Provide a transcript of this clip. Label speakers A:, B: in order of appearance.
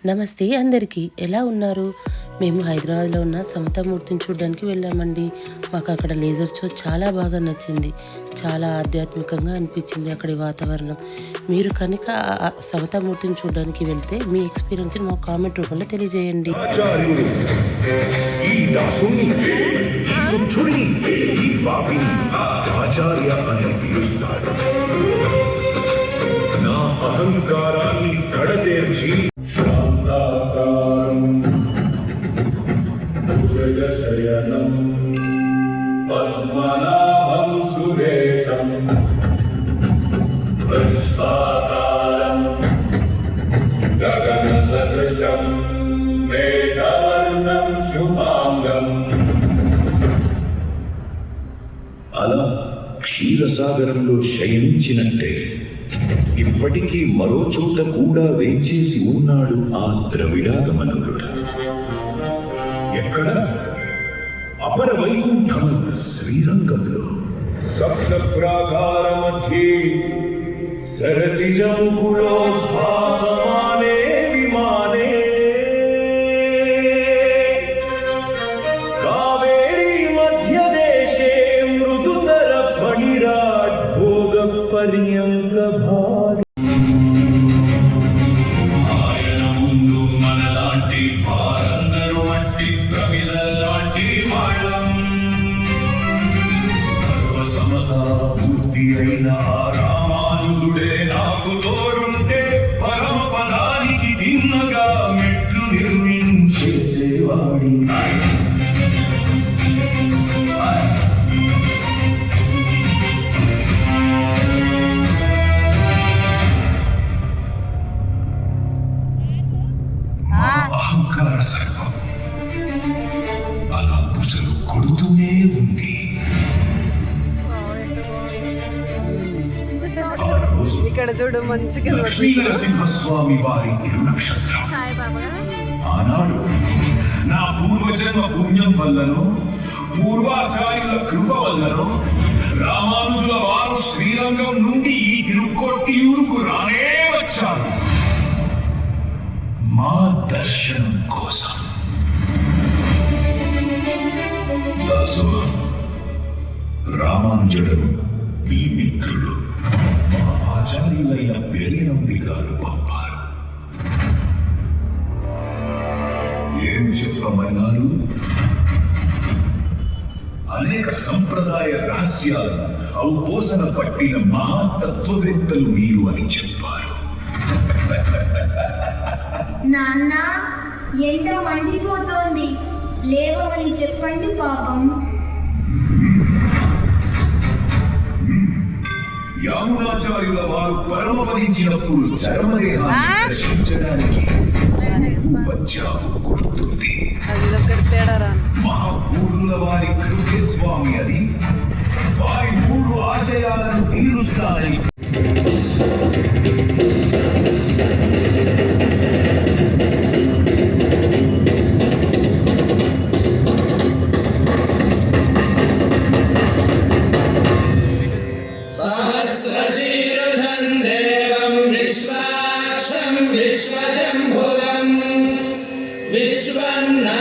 A: నమస్తే అందరికీ. ఎలా ఉన్నారు? మేము హైదరాబాద్‌లో ఉన్న సమతామూర్తిని చూడడానికి వెళ్ళామండి. మాకు అక్కడ లేజర్ షో చాలా బాగా నచ్చింది. చాలా ఆధ్యాత్మికంగా అనిపించింది అక్కడి వాతావరణం. మీరు కనుక సమతామూర్తిని చూడడానికి వెళ్తే మీ ఎక్స్‌పీరియన్స్‌ని మాకు కామెంట్ రూపంలో తెలియజేయండి.
B: ఆచార్యుడు ఈ దాసుని ఈ తుచ్చుని ఈ పాపిని ఆచార్య అని పిలుస్తాడు. నా అహంకారాన్ని కడతేర్చి శాంతాకారం భుజగశయనం పద్మనాభం సురేశం వృషాకారం గగన సదృశం మేఘవర్ణం శుభాంగం. అలా క్షీరసాగరంలో శయనించినట్టే ఇప్పటికీ మరో చోట కూడా వేంచేసి ఉన్నాడు ఆ ద్రవిడాగమనుడు. ఎక్కడ? అపర వైకుంఠమున శ్రీరంగంలో సప్త ప్రాకార మధ్యే సరసిజముకులో భాసమానే విమానే కావేరీ మధ్యదేశే మృదుతర ఫణిరాట్ భోగ పర్యంక భారీ. ఆయన ముందు మనలాంటి వారందరూ మట్టి ప్రమిల లాంటి వాళ్ళం. సర్వసమతా పూర్తి అయిన రామానుజుడే నాకు తోడుంటే పరమ పదానికి తిన్నగా మెట్లు నిర్మించేసేవాడి. అహంకార సర్పం అలా బుసలు కొడుతూనే ఉంది. ఆ రోజు
C: ఇక్కడ చూడు మంచిగా
B: లక్ష్మీ నరసింహస్వామి వారి తిరునక్షత్రం. ఆనాడు నా పూర్వజన్మ పుణ్యం వల్లనో పూర్వాచార్యుల కృప వల్లనో రామానుజుల వారు శ్రీరంగం నుండి ఈ తిరుక్కొట్టియూరుకు రానే వచ్చారు మా దర్శనం కోసం. దాసు రామానుజుడు మీ మిత్రుడు మా ఆచార్యులైన బెలినంబి గారు పంపారు. ఏం చెప్పమన్నారు? అనేక సంప్రదాయ రహస్యాలను ఔపోసన పట్టిన మహాతత్వవేత్తలు మీరు అని చెప్పారు.
D: నాన్న, ఎండ మండిపోతోంది, లేవమని చెప్పండి పాపం.
B: యామునాచార్యుల వారు పరమపదించినప్పుడు చరమదేహాన్ని దర్శించడానికి వచ్చావు గుర్తుంది. మహాపూర్ణుల వారి కృష్ణస్వామి అది. వారి 3 ఆశయాలను తీరుస్తానని
E: విశ్వజంభురం విశ్వన్నా